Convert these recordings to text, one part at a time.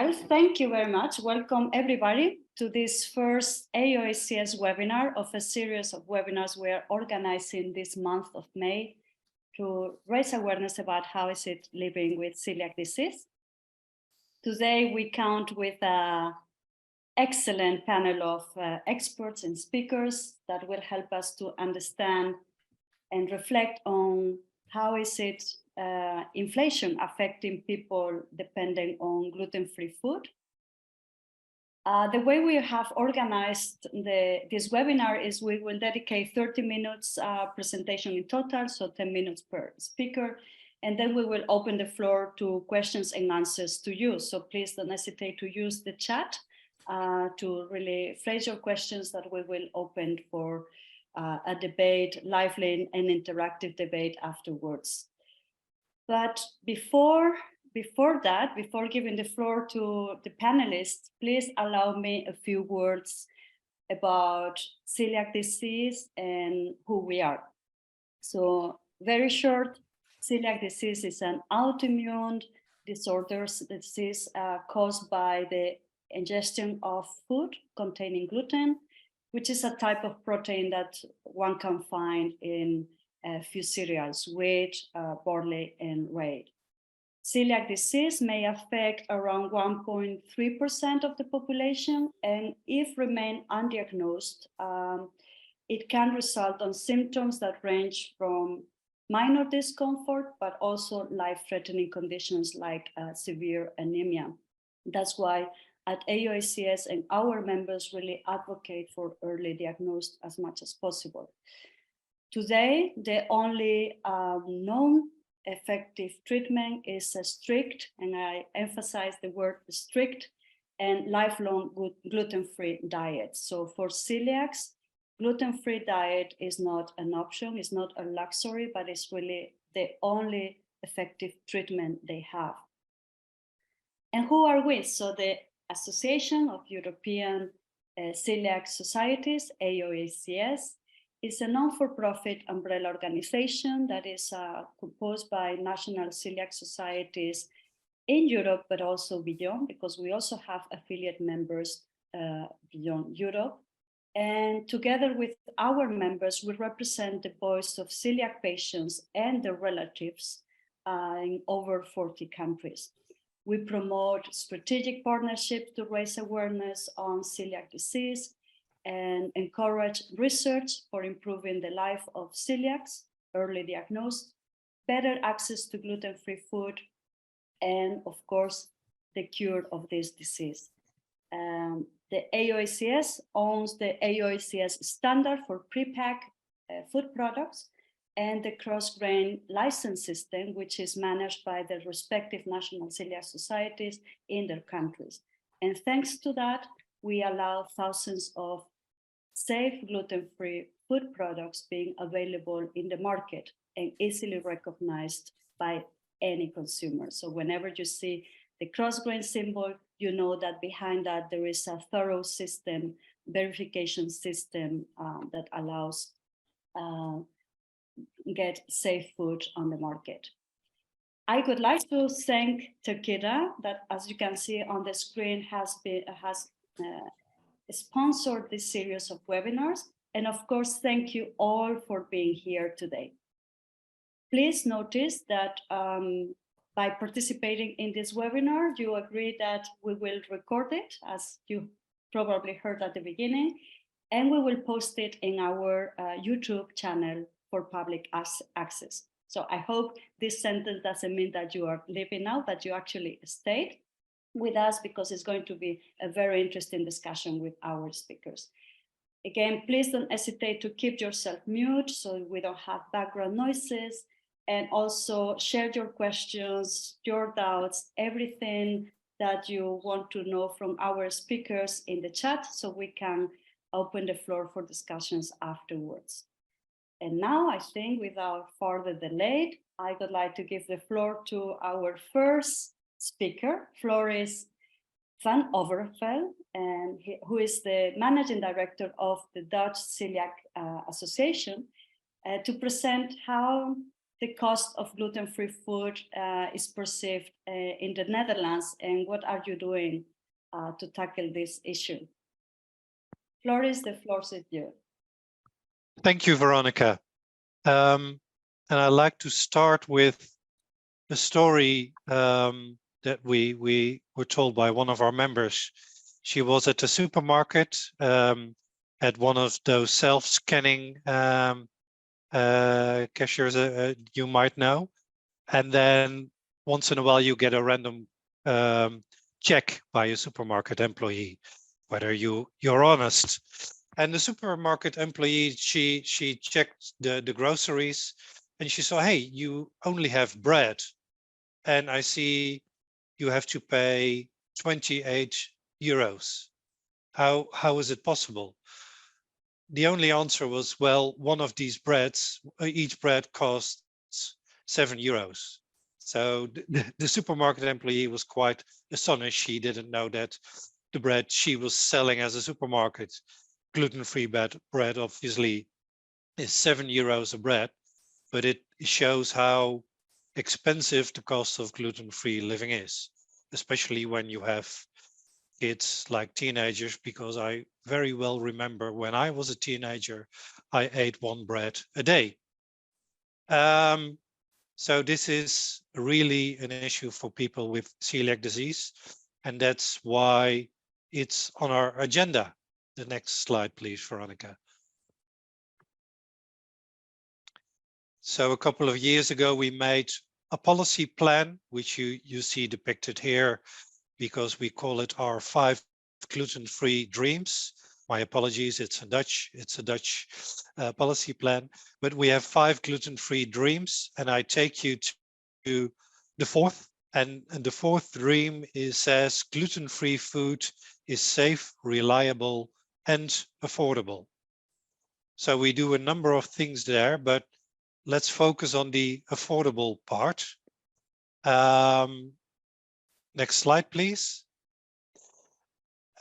Well, thank you very much. Welcome everybody to this first AOACS webinar of a series of webinars we are organizing this month of May to raise awareness about how is it living with celiac disease. Today we count with an excellent panel of experts and speakers that will help us to understand and reflect on how is it inflation affecting people depending on gluten-free food. The way we have organized this webinar is we will dedicate 30 minutes presentation in total, so 10 minutes per speaker, and then we will open the floor to questions and answers to you. So please don't hesitate to use the chat to really phrase your questions that we will open for a debate, lively and interactive debate afterwards. But before giving the floor to the panelists, please allow me a few words about celiac disease and who we are. So very short, celiac disease is an autoimmune disease caused by the ingestion of food containing gluten, which is a type of protein that one can find in a few cereals, wheat, barley, and rye. Celiac disease may affect around 1.3% of the population, and if remain undiagnosed, it can result on symptoms that range from minor discomfort, but also life-threatening conditions like severe anemia. That's why at AOACS and our members really advocate for early diagnosis as much as possible. Today, the only known effective treatment is a strict, and I emphasize the word strict, and lifelong gluten-free diet. So for celiacs, gluten-free diet is not an option, it's not a luxury, but it's really the only effective treatment they have. And who are we? So the Association of European Celiac Societies, AOACS, is a non-for-profit umbrella organization that is composed by national celiac societies in Europe, but also beyond, because we also have affiliate members beyond Europe. And together with our members, we represent the voice of celiac patients and their relatives in over 40 countries. We promote strategic partnerships to raise awareness on celiac disease and encourage research for improving the life of celiacs, early diagnosed, better access to gluten-free food, and of course, the cure of this disease. The AOACS owns the AOACS standard for pre-packed food products and the cross-grain license system, which is managed by the respective national celiac societies in their countries. And thanks to that, we allow thousands of safe gluten-free food products being available in the market and easily recognized by any consumer. So whenever you see the cross-grain symbol, you know that behind that there is a thorough system, verification system that allows get safe food on the market. I would like to thank Takeda, that, as you can see on the screen, has sponsored this series of webinars. And of course, thank you all for being here today. Please notice that by participating in this webinar, you agree that we will record it, as you probably heard at the beginning, and we will post it in our YouTube channel for public access. So I hope this sentence doesn't mean that you are leaving now, that you actually stayed with us, because it's going to be a very interesting discussion with our speakers. Again, please don't hesitate to keep yourself mute so we don't have background noises, and also share your questions, your doubts, everything that you want to know from our speakers in the chat, so we can open the floor for discussions afterwards. And now, I think without further delay, I would like to give the floor to our first speaker, Floris van Overveld, and who is the Managing Director of the Dutch Celiac Association, to present how the cost of gluten-free food is perceived in the Netherlands, and what are you doing to tackle this issue? Floris, the floor is yours. Thank you, Veronica. And I'd like to start with a story that we were told by one of our members. She was at the supermarket at one of those self-scanning cashiers you might know. And then once in a while you get a random check by a supermarket employee, whether you're honest. And the supermarket employee, she checked the groceries and she saw, hey, you only have bread. And I see you have to pay 28 euros. How is it possible? The only answer was, well, one of these breads, each bread costs 7 euros. So the supermarket employee was quite astonished. She didn't know that the bread she was selling as a supermarket, gluten-free bread obviously is 7 euros a bread, but it shows how expensive the cost of gluten-free living is, especially when you have kids like teenagers, because I very well remember when I was a teenager, I ate one bread a day. So this is really an issue for people with celiac disease, and that's why it's on our agenda. The next slide, please, Veronica. So a couple of years ago, we made a policy plan, which you see depicted here, because we call it our 5 gluten-free dreams. My apologies, it's a Dutch policy plan, but we have 5 gluten-free dreams, and I take you to the 4th. And the 4th dream says gluten-free food is safe, reliable, and affordable. So we do a number of things there, but let's focus on the affordable part. Next slide, please.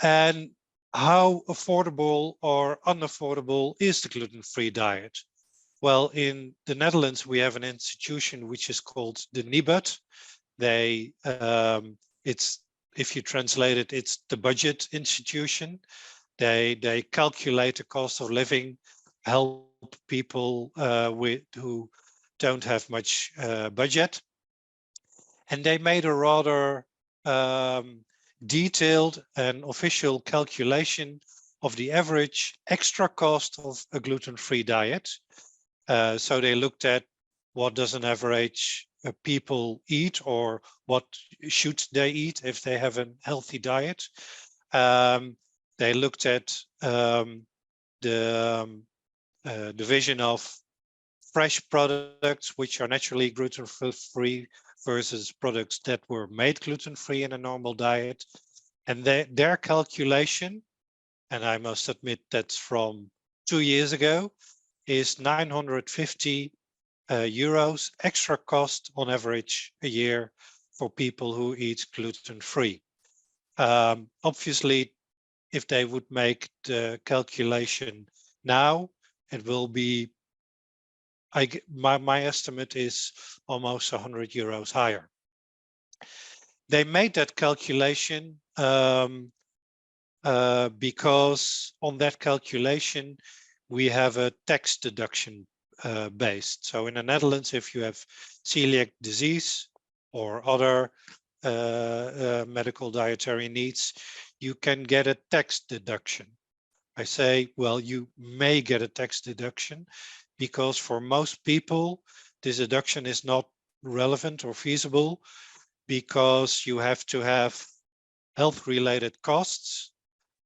And how affordable or unaffordable is the gluten-free diet? Well, in the Netherlands, we have an institution which is called the NIBUD. It's, if you translate it, it's the budget institution. They calculate the cost of living, help people who don't have much budget. And they made a rather detailed and official calculation of the average extra cost of a gluten-free diet. So they looked at what does an average people eat, or what should they eat if they have a healthy diet. They looked at the division of fresh products which are naturally gluten-free versus products that were made gluten-free in a normal diet. And their calculation, and I must admit that's from 2 years ago, is 950 euros extra cost on average a year for people who eat gluten-free. Obviously, if they would make the calculation now, it will be, my estimate is almost 100 euros higher. They made that calculation because on that calculation, we have a tax deduction based. So in the Netherlands, if you have celiac disease or other medical dietary needs, you can get a tax deduction. I say, well, you may get a tax deduction because for most people, this deduction is not relevant or feasible because you have to have health-related costs,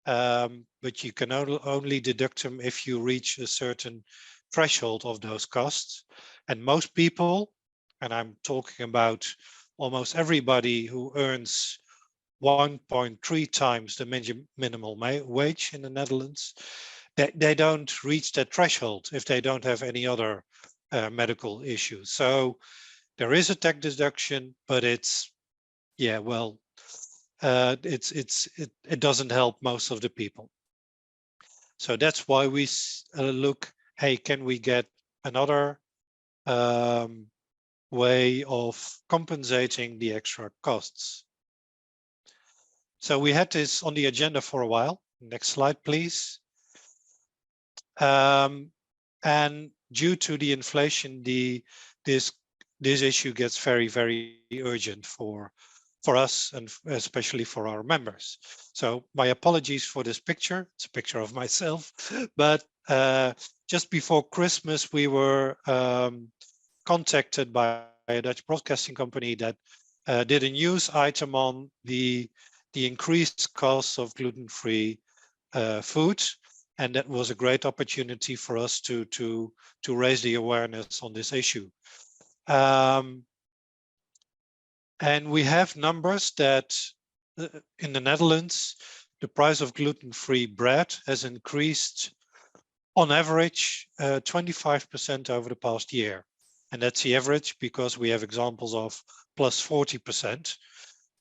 but you can only deduct them if you reach a certain threshold of those costs. And most people, and I'm talking about almost everybody who earns 1.3 times the minimal wage in the Netherlands, they don't reach that threshold if they don't have any other medical issues. So there is a tax deduction, but it's, yeah, well, it doesn't help most of the people. So that's why we look, hey, can we get another way of compensating the extra costs. So we had this on the agenda for a while. Next slide, please. And due to the inflation, this issue gets very, very urgent for us and especially for our members. So my apologies for this picture. It's a picture of myself, but just before Christmas, we were contacted by a Dutch broadcasting company that did a news item on the increased costs of gluten-free food, and that was a great opportunity for us to raise the awareness on this issue. And we have numbers that in the Netherlands, the price of gluten-free bread has increased on average 25% over the past year. And that's the average because we have examples of plus 40%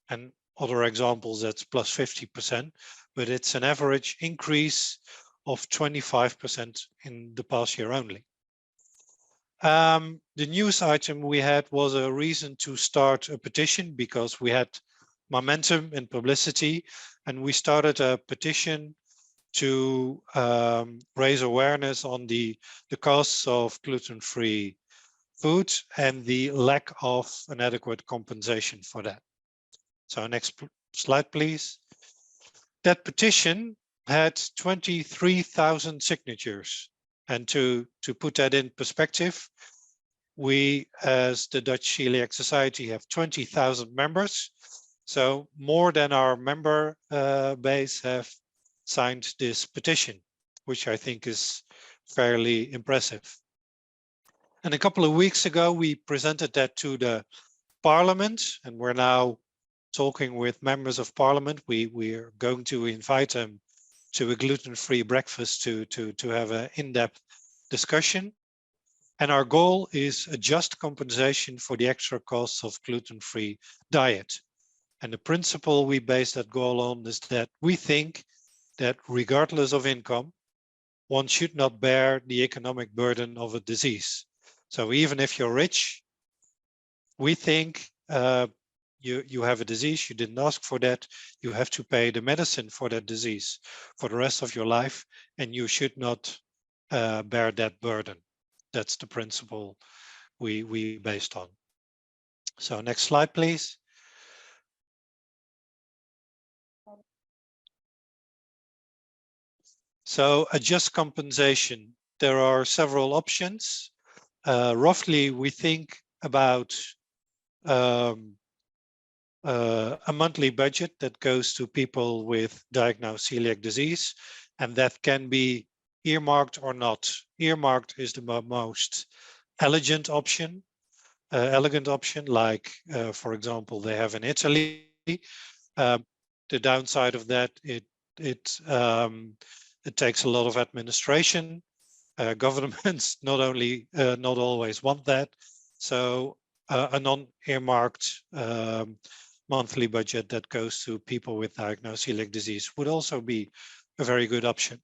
and other examples that's plus 50%, but it's an average increase of 25% in the past year only. The news item we had was a reason to start a petition because we had momentum in publicity, and we started a petition to raise awareness on the costs of gluten-free food and the lack of an adequate compensation for that. So next slide, please. That petition had 23,000 signatures. And to put that in perspective, we, as the Dutch Coeliac Society, have 20,000 members. So more than our member base have signed this petition, which I think is fairly impressive. And a couple of weeks ago, we presented that to the Parliament, and we're now talking with members of Parliament. We're going to invite them to a gluten-free breakfast to have an in-depth discussion. And our goal is a just compensation for the extra costs of gluten-free diet. And the principle we base that goal on is that we think that regardless of income, one should not bear the economic burden of a disease. So even if you're rich, we think you have a disease, you didn't ask for that, you have to pay the medicine for that disease for the rest of your life, and you should not bear that burden. That's the principle we based on. So next slide, please. So a just compensation, there are several options. Roughly, we think about a monthly budget that goes to people with diagnosed celiac disease, and that can be earmarked or not. Earmarked is the most elegant option, like, for example, they have in Italy. The downside of that, it takes a lot of administration. Governments not always want that. So a non-earmarked monthly budget that goes to people with diagnosed celiac disease would also be a very good option.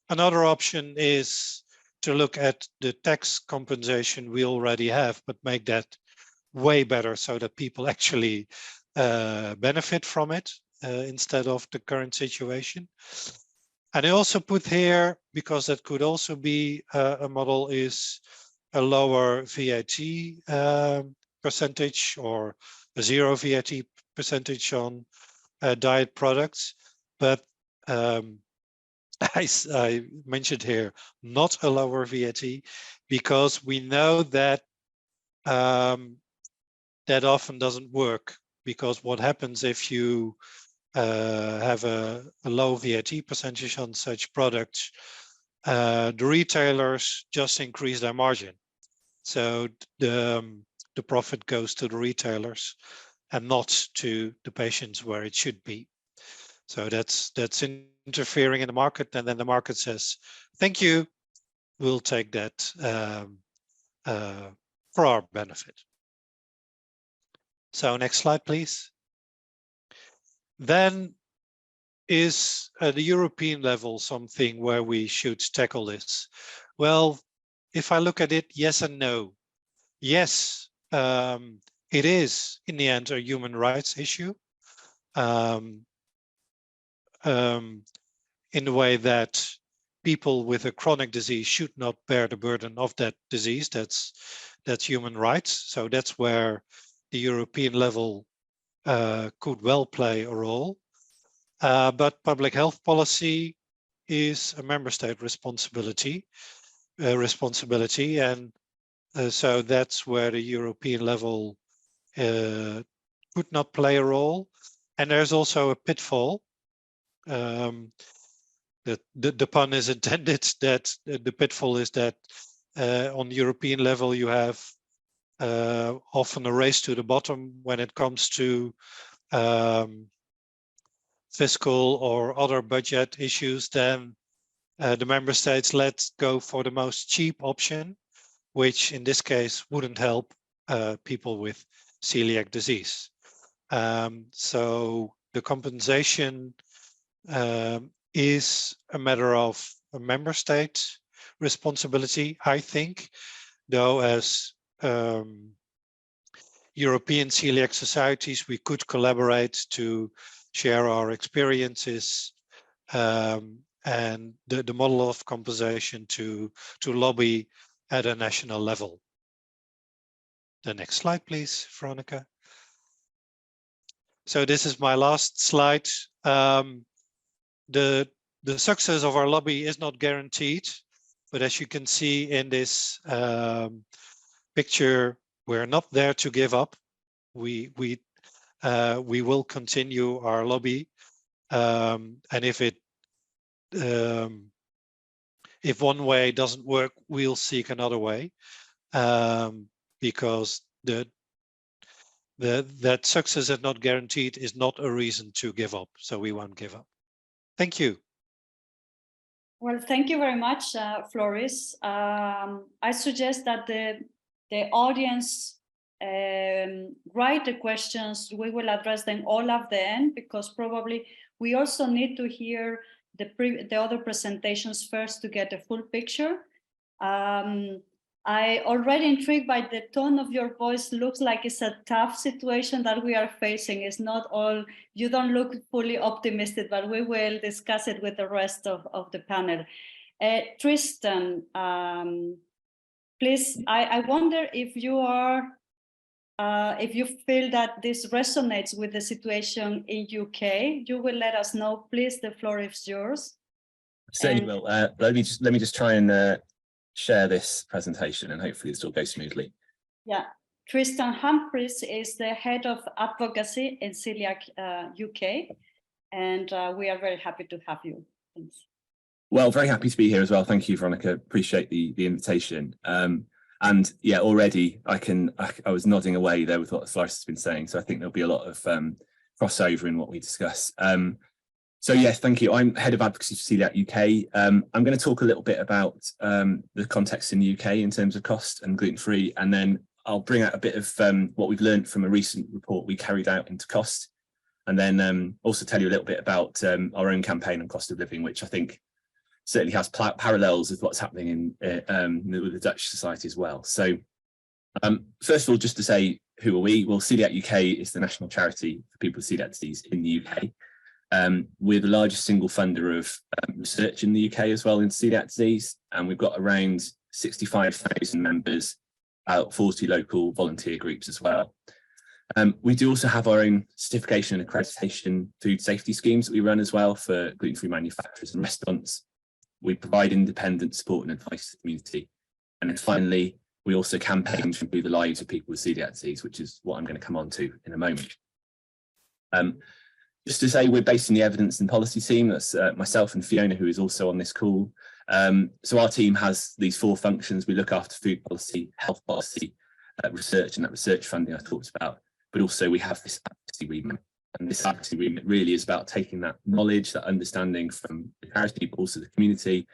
Another option is to look at the tax compensation we already have, but make that way better so that people actually benefit from it instead of the current situation. And I also put here, because that could also be a model, is a lower VAT percentage or a zero VAT percentage on diet products. But I mentioned here not a lower VAT because we know that that often doesn't work, because what happens if you have a low VAT percentage on such products, the retailers just increase their margin. So the profit goes to the retailers and not to the patients where it should be. So that's interfering in the market, and then the market says, thank you, we'll take that for our benefit. So next slide, please. Then is at the European level something where we should tackle this? Well, if I look at it, yes and no. Yes, it is in the end a human rights issue, in the way that people with a chronic disease should not bear the burden of that disease. That's human rights. So that's where the European level could well play a role. But public health policy is a member state responsibility, and so that's where the European level could not play a role. And there's also a pitfall. The pun is intended that the pitfall is that on the European level you have often a race to the bottom when it comes to fiscal or other budget issues. Then the member states let go for the most cheap option, which in this case wouldn't help people with celiac disease. So the compensation is a matter of a member state responsibility, I think, though as European celiac societies, we could collaborate to share our experiences and the model of compensation to lobby at a national level. The next slide, please, Veronica. So this is my last slide. The success of our lobby is not guaranteed, but as you can see in this picture, we're not there to give up. We will continue our lobby, and if one way doesn't work, we'll seek another way, because that success is not guaranteed is not a reason to give up. So we won't give up. Thank you. Well, thank you very much, Floris. I suggest that the audience write the questions. We will address them all at the end, because probably we also need to hear the other presentations first to get the full picture. I already intrigued by the tone of your voice. Looks like it's a tough situation that we are facing. It's not all, you don't look fully optimistic, but we will discuss it with the rest of the panel. Tristan, please, I wonder if you are, if you feel that this resonates with the situation in UK, you will let us know. Please, the floor is yours. Certainly will. Let me just try and share this presentation, and hopefully this will go smoothly. Yeah, Tristan Humphries is the head of advocacy in Coeliac UK, and we are very happy to have you. Thanks. Well, very happy to be here as well. Thank you, Veronica. Appreciate the invitation. And yeah, already I was nodding away there with what Floris has been saying, so I think there'll be a lot of crossover in what we discuss. So yes, thank you. I'm head of advocacy for Coeliac UK. I'm going to talk a little bit about the context in the UK in terms of cost and gluten-free, and then I'll bring out a bit of what we've learned from a recent report we carried out into cost, and then also tell you a little bit about our own campaign on cost of living, which I think certainly has parallels with what's happening in with the Dutch society as well. So first of all, just to say, who are we? Well, Coeliac UK is the national charity for people with celiac disease in the UK. We're the largest single funder of research in the UK as well in celiac disease, and we've got around 65,000 members, 40 local volunteer groups as well. We do also have our own certification and accreditation food safety schemes that we run as well for gluten-free manufacturers and restaurants. We provide independent support and advice to the community. And then finally, we also campaign to improve the lives of people with celiac disease, which is what I'm going to come on to in a moment. Just to say, we're based in the evidence and policy team. That's myself and Fiona, who is also on this call. So our team has these four functions. We look after food policy, health policy, research, and that research funding I talked about. But also we have this advocacy remit. And this advocacy remit really is about taking that knowledge, that understanding from the charity, but also the community,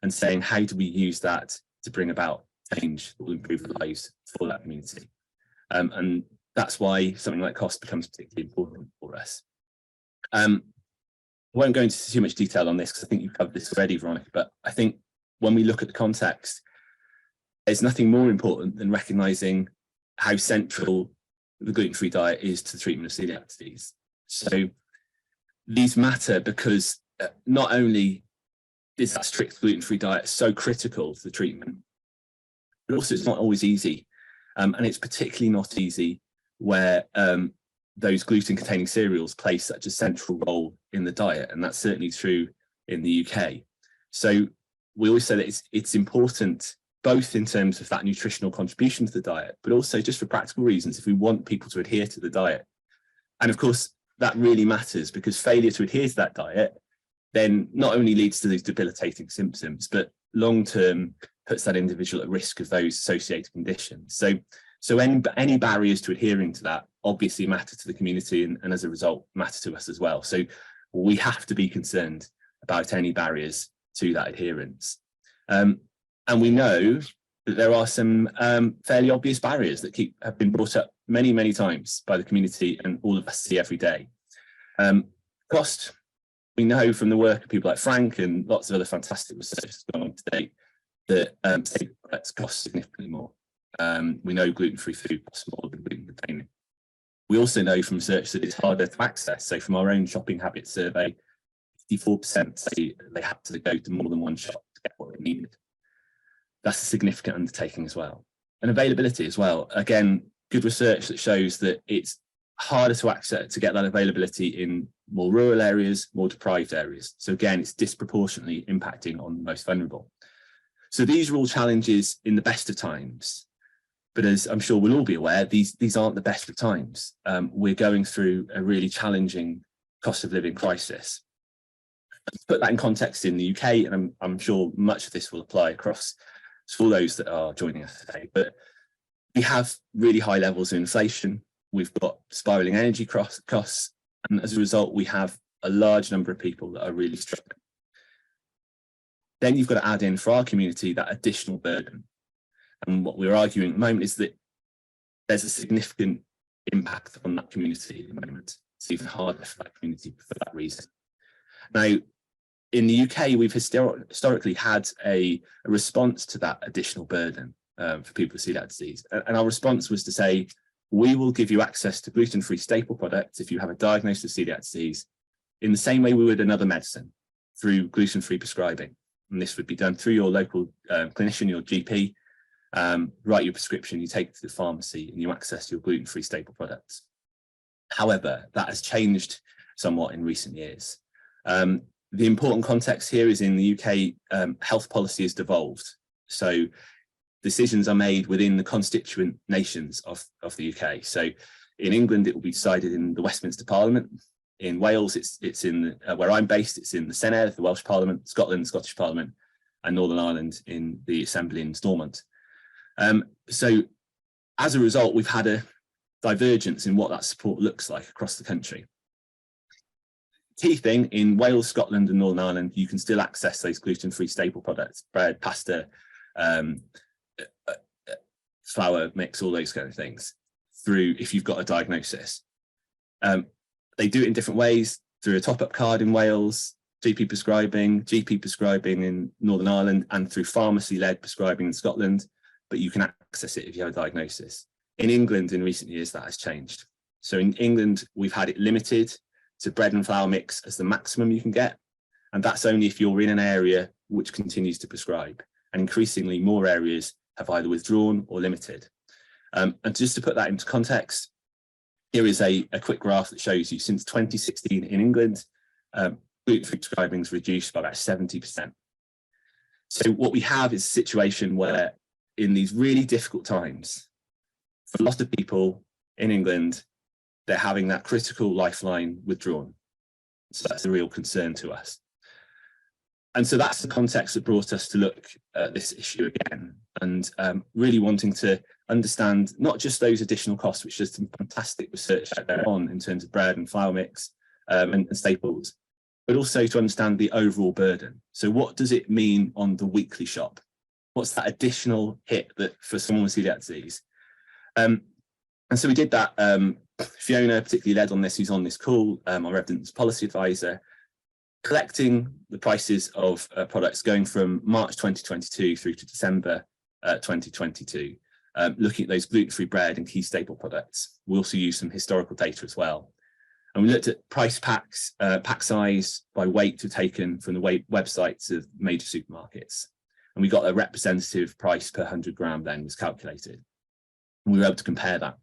and saying, how do we use that to bring about change that will improve the lives for that community? And that's why something like cost becomes particularly important for us. I won't go into too much detail on this because I think you've covered this already, Veronica, but I think when we look at the context, there's nothing more important than recognising how central the gluten-free diet is to the treatment of celiac disease. So these matter because not only is that strict gluten-free diet so critical to the treatment, but also it's not always easy. And it's particularly not easy where those gluten-containing cereals play such a central role in the diet, and that's certainly true in the UK. So we always say that it's important, both in terms of that nutritional contribution to the diet, but also just for practical reasons, if we want people to adhere to the diet. And of course, that really matters, because failure to adhere to that diet then not only leads to these debilitating symptoms, but long-term puts that individual at risk of those associated conditions. So any barriers to adhering to that obviously matter to the community, and as a result matter to us as well. So we have to be concerned about any barriers to that adherence. And we know that there are some fairly obvious barriers that have been brought up many, many times by the community and all of us see every day. Cost. We know from the work of people like Frank and lots of other fantastic researchers going on today that products cost significantly more. We know gluten-free food costs more than gluten-containing. We also know from research that it's harder to access. So from our own shopping habits survey, 54% say they had to go to more than one shop to get what they needed. That's a significant undertaking as well. And availability as well. Again, good research that shows that it's harder to access, to get that availability in more rural areas, more deprived areas. So again, it's disproportionately impacting on the most vulnerable. So these are all challenges in the best of times. But as I'm sure we'll all be aware, these aren't the best of times. We're going through a really challenging cost of living crisis. To put that in context in the UK, and I'm sure much of this will apply across for those that are joining us today, but we have really high levels of inflation. We've got spiraling energy costs, and as a result, we have a large number of people that are really struggling. Then you've got to add in for our community that additional burden. And what we're arguing at the moment is that there's a significant impact on that community at the moment. It's even harder for that community for that reason. Now, in the UK, we've historically had a response to that additional burden for people with celiac disease. And our response was to say, we will give you access to gluten-free staple products if you have a diagnosis of celiac disease in the same way we would another medicine, through gluten-free prescribing. And this would be done through your local clinician, your GP, write your prescription, you take it to the pharmacy and you access your gluten-free staple products. However, that has changed somewhat in recent years. The important context here is in the UK, health policy has devolved. So decisions are made within the constituent nations of the UK. So in England, it will be decided in the Westminster Parliament. In Wales, it's in where I'm based, it's in the Senedd, the Welsh Parliament, Scotland, Scottish Parliament, and Northern Ireland in the Assembly in Stormont. So as a result, we've had a divergence in what that support looks like across the country. Key thing, in Wales, Scotland and Northern Ireland, you can still access those gluten-free staple products, bread, pasta, flour mix, all those kind of things, through if you've got a diagnosis. They do it in different ways, through a top-up card in Wales, GP prescribing in Northern Ireland, and through pharmacy-led prescribing in Scotland, but you can access it if you have a diagnosis. In England, in recent years, that has changed. So in England, we've had it limited to bread and flour mix as the maximum you can get, and that's only if you're in an area which continues to prescribe. And increasingly, more areas have either withdrawn or limited. And just to put that into context, here is a quick graph that shows you since 2016 in England, gluten-free prescribing is reduced by about 70%. So what we have is a situation where in these really difficult times, for a lot of people in England, they're having that critical lifeline withdrawn. So that's a real concern to us. And so that's the context that brought us to look at this issue again, and really wanting to understand not just those additional costs, which there's some fantastic research out there on in terms of bread and flour mix and staples, but also to understand the overall burden. So what does it mean on the weekly shop? What's that additional hit that for someone with celiac disease? And so we did that. Fiona particularly led on this, who's on this call, our evidence policy advisor, collecting the prices of products going from March 2022 through to December 2022 looking at those gluten-free bread and key staple products. We also used some historical data as well. And we looked at price packs, pack size by weight taken from the websites of major supermarkets. And we got a representative price per 100 gram then was calculated. And we were able to compare that.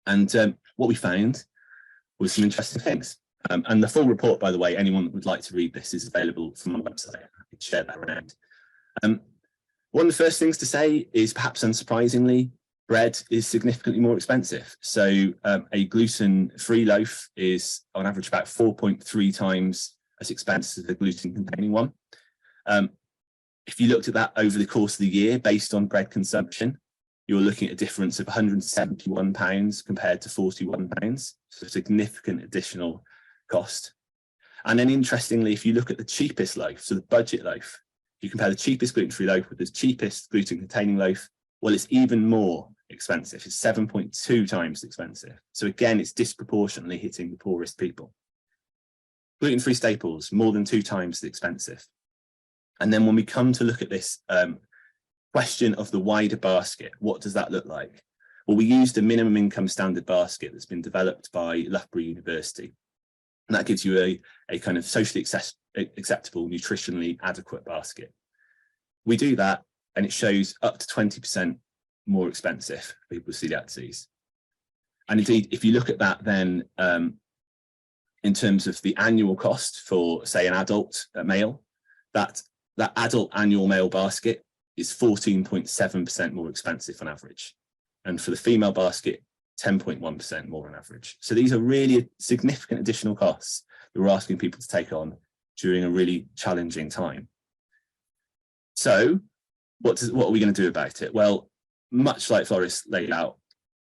And what we found was some interesting things. And the full report, by the way, anyone that would like to read this is available from our website. I can share that around. One of the first things to say is, perhaps unsurprisingly, bread is significantly more expensive. So a gluten-free loaf is on average about 4.3 times as expensive as a gluten-containing one. If you looked at that over the course of the year based on bread consumption, you're looking at a difference of £171 compared to £41, so significant additional cost. And then interestingly, if you look at the cheapest loaf, so the budget loaf, you compare the cheapest gluten-free loaf with the cheapest gluten-containing loaf, well, it's even more expensive. It's 7.2 times expensive. So again, it's disproportionately hitting the poorest people. Gluten-free staples, more than 2 times expensive. And then when we come to look at this question of the wider basket, what does that look like? Well, we used a minimum income standard basket that's been developed by Loughborough University. And that gives you a kind of socially acceptable, nutritionally adequate basket. We do that, and it shows up to 20% more expensive for people with celiac disease. And indeed, if you look at that then in terms of the annual cost for, say, an adult male, that adult annual male basket is 14.7% more expensive on average. And for the female basket, 10.1% more on average. So these are really significant additional costs that we're asking people to take on during a really challenging time. So what are we going to do about it? Well, much like Floris laid out,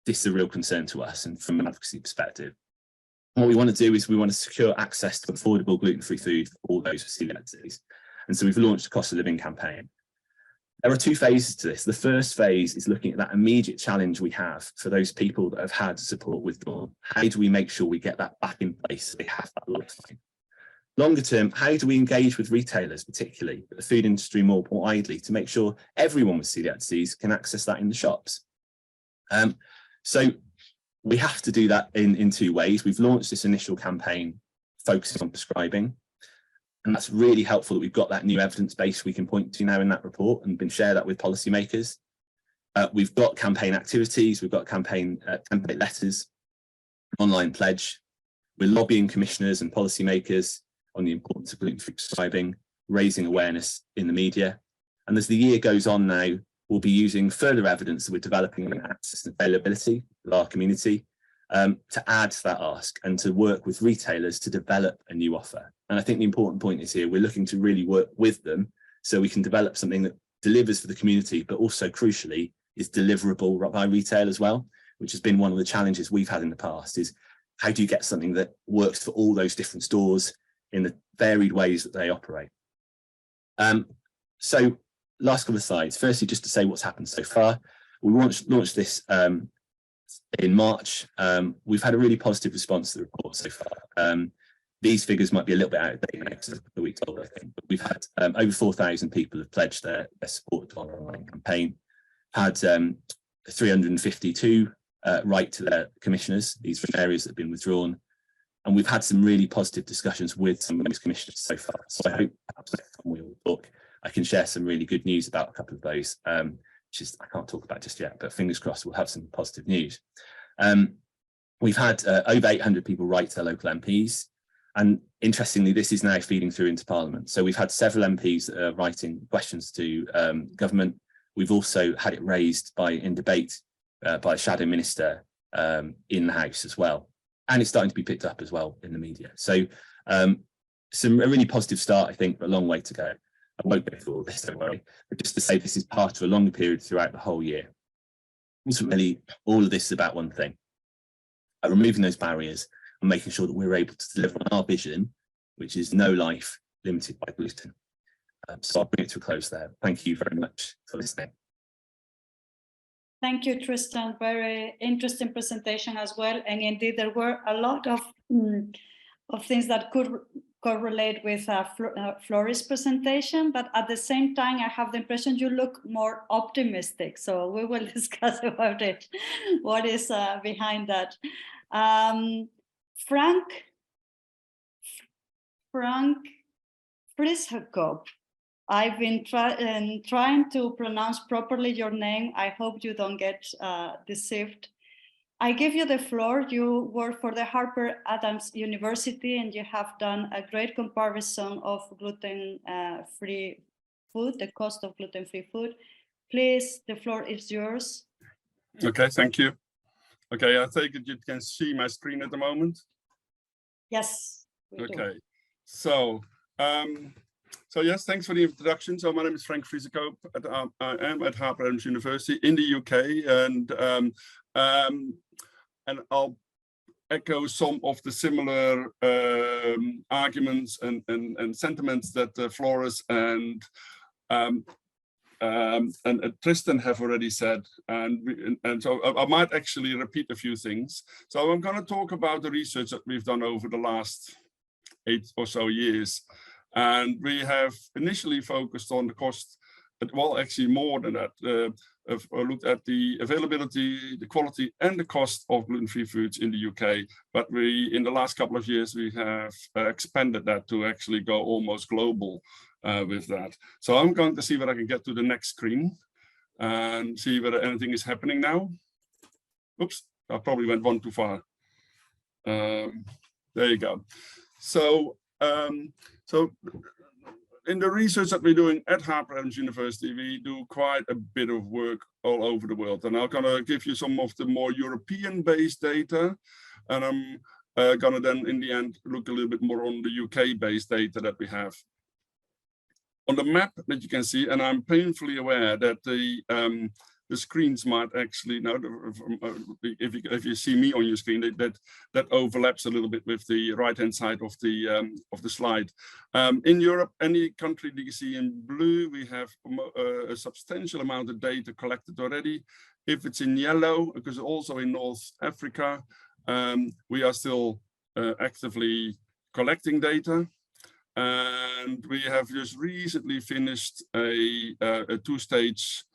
this is a real concern to us, and from an advocacy perspective. What we want to do is we want to secure access to affordable gluten-free food for all those with celiac disease. And so we've launched a cost of living campaign. There are 2 phases to this. The first phase is looking at that immediate challenge we have for those people that have had support withdrawn. How do we make sure we get that back in place so they have that lifetime? Longer term, how do we engage with retailers, particularly the food industry more widely, to make sure everyone with celiac disease can access that in the shops? So we have to do that in 2 ways. We've launched this initial campaign focusing on prescribing. And that's really helpful that we've got that new evidence base we can point to now in that report and been share that with policymakers. We've got campaign activities, we've got campaign template letters, online pledge. We're lobbying commissioners and policymakers on the importance of gluten-free prescribing, raising awareness in the media. And as the year goes on now, we'll be using further evidence that we're developing in access and availability with our community to add to that ask and to work with retailers to develop a new offer. And I think the important point is here, we're looking to really work with them so we can develop something that delivers for the community, but also crucially is deliverable by retail as well, which has been one of the challenges we've had in the past, is how do you get something that works for all those different stores in the varied ways that they operate. So last couple of slides. Firstly, just to say what's happened so far. We launched this in March. We've had a really positive response to the report so far. These figures might be a little bit out of date now, because it's a week old, I think, but we've had over 4,000 people have pledged their support to our online campaign, had 352 write to their commissioners. These are areas that have been withdrawn, and we've had some really positive discussions with some of those commissioners so far. So I hope perhaps next time we'll talk, I can share some really good news about a couple of those, which is I can't talk about just yet, but fingers crossed we'll have some positive news. We've had over 800 people write to their local MPs. And interestingly, this is now feeding through into Parliament. So we've had several MPs that are writing questions to government. We've also had it raised in debate by a shadow minister in the House as well. And it's starting to be picked up as well in the media. So a really positive start, I think, but a long way to go. I won't go through all this, don't worry. But just to say this is part of a longer period throughout the whole year. Ultimately, all of this is about one thing, removing those barriers and making sure that we're able to deliver on our vision, which is no life limited by gluten. So I'll bring it to a close there. Thank you very much for listening. Thank you, Tristan. Very interesting presentation as well. And indeed, there were a lot of things that could correlate with Flori's presentation, but at the same time, I have the impression you look more optimistic. So we will discuss about it, what is behind that. Frank Friskop, I've been trying to pronounce properly your name. I hope you don't get deceived. I give you the floor. You work for the Harper Adams University and you have done a great comparison of gluten-free food, the cost of gluten-free food. Please, the floor is yours. Okay, thank you. Okay, I take it you can see my screen at the moment. Yes. Okay, so yes, thanks for the introduction. So my name is Frank Frieskop. I am at Harper Adams University in the UK, and I'll echo some of the similar arguments and sentiments that Floris and Tristan have already said, and so I might actually repeat a few things. So I'm going to talk about the research that we've done over the last 8 or so years, and we have initially focused on the cost, well, actually more than that. Looked at the availability, the quality, and the cost of gluten-free foods in the UK. But in the last couple of years, we have expanded that to actually go almost global with that. So I'm going to see whether I can get to the next screen and see whether anything is happening now. Oops, I probably went one too far. There you go. So, in the research that we're doing at Harper Adams University, we do quite a bit of work all over the world. And I'm going to give you some of the more European-based data. And I'm going to then, in the end, look a little bit more on the UK-based data that we have. On the map that you can see, and I'm painfully aware that the screens might actually, now if you see me on your screen, that overlaps a little bit with the right-hand side of the slide. In Europe, any country that you see in blue, we have a substantial amount of data collected already. If it's in yellow, because also in North Africa, we are still actively collecting data. And we have just recently finished a 2-stage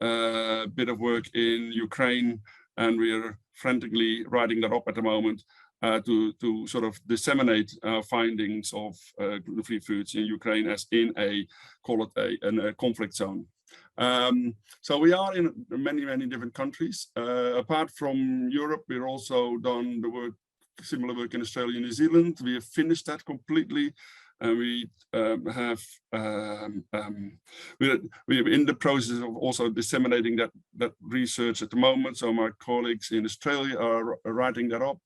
bit of work in Ukraine, and we are frantically writing that up at the moment to sort of disseminate our findings of gluten-free foods in Ukraine as in a conflict zone. So we are in many different countries. Apart from Europe, we've also done the similar work in Australia and New Zealand. We have finished that completely. And we're in the process of also disseminating that research at the moment. So my colleagues in Australia are writing that up.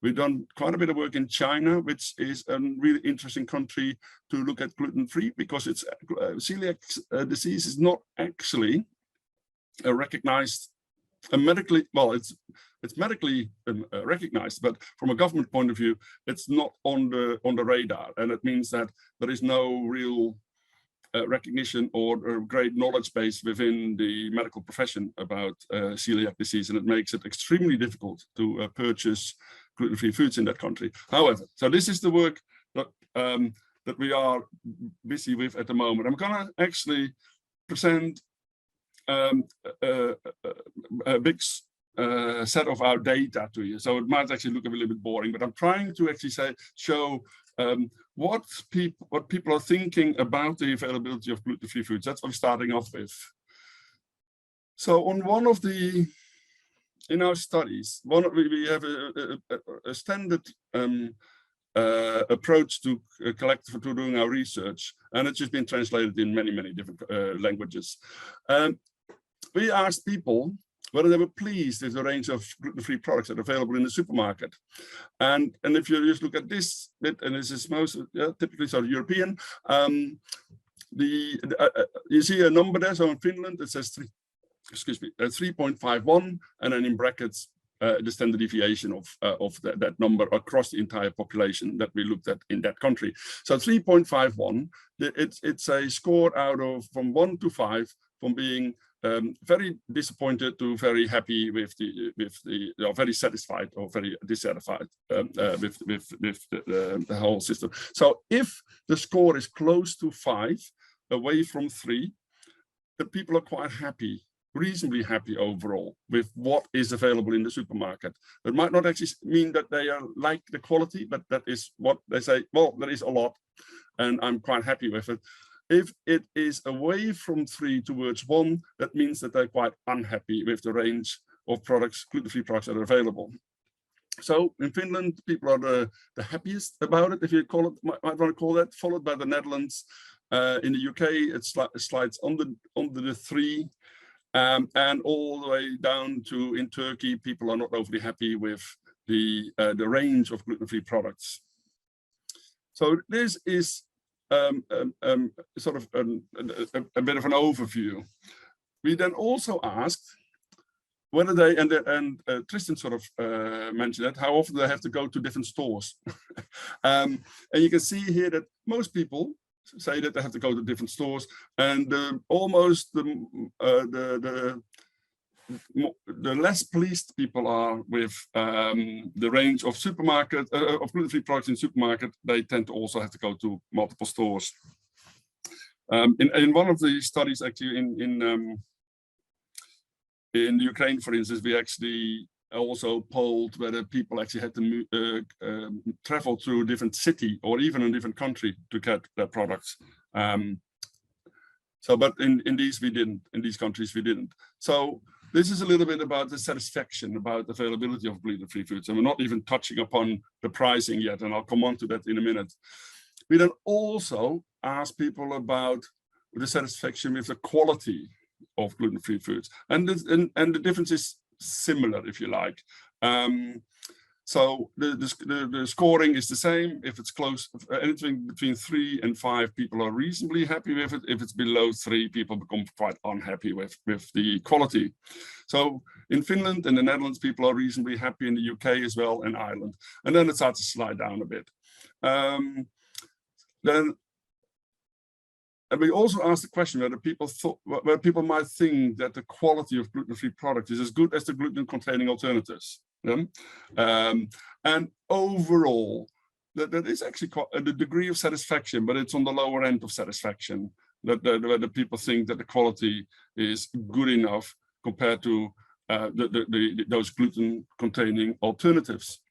We've done quite a bit of work in China, which is a really interesting country to look at gluten-free, because it's celiac disease is not actually recognized medically. Well, it's medically recognized, but from a government point of view, it's not on the radar, and it means that there is no real recognition or great knowledge base within the medical profession about celiac disease, and it makes it extremely difficult to purchase gluten-free foods in that country. However, so this is the work that we are busy with at the moment. I'm going to actually present a big set of our data to you. So it might actually look a little bit boring, but I'm trying to actually show what people are thinking about the availability of gluten-free foods. That's what I'm starting off with. So on one of the, in our studies, we have a standard approach to doing our research, and it's just been translated in many different languages. We asked people whether they were pleased with the range of gluten-free products that are available in the supermarket. And if you just look at this bit, and this is most typically sort of European, you see a number there. So in Finland, it says 3.51, and then in brackets, the standard deviation of that number across the entire population that we looked at in that country. So 3.51, it's a score out of from 1 to 5, from being very disappointed to very happy with very satisfied or very dissatisfied with the whole system. So if the score is close to 5, away from 3, the people are quite happy, reasonably happy overall with what is available in the supermarket. It might not actually mean that they are like the quality, but that is what they say, well, there is a lot and I'm quite happy with it. If it is away from 3 towards 1, that means that they're quite unhappy with the range of products, gluten-free products that are available. So in Finland, people are the happiest about it, if you call it, might want to call that, followed by the Netherlands. In the UK, it slides under the 3, and all the way down to in Turkey, people are not overly happy with the range of gluten-free products. So this is sort of a bit of an overview. We then also asked whether they, and Tristan sort of mentioned that, how often they have to go to different stores. And you can see here that most people say that they have to go to different stores, and almost the less pleased people are with the range of supermarket of gluten-free products in supermarket. They tend to also have to go to multiple stores. In one of the studies, actually in Ukraine, for instance, we actually also polled whether people actually had to travel through a different city or even a different country to get their products. But in these we didn't. In these countries we didn't. So this is a little bit about the satisfaction, about the availability of gluten-free foods, and we're not even touching upon the pricing yet, and I'll come on to that in a minute. We then also ask people about the satisfaction with the quality of gluten-free foods, and the difference is similar, if you like. So the scoring is the same. If it's close, anything between 3 and 5, people are reasonably happy with it. If it's below 3, people become quite unhappy with the quality. So in Finland and the Netherlands, people are reasonably happy, in the UK as well, and Ireland. And then it starts to slide down a bit. And we also asked the question whether people might think that the quality of gluten-free product is as good as the gluten-containing alternatives. And overall, that is actually quite the degree of satisfaction, but it's on the lower end of satisfaction, that the people think that the quality is good enough compared to those gluten-containing alternatives.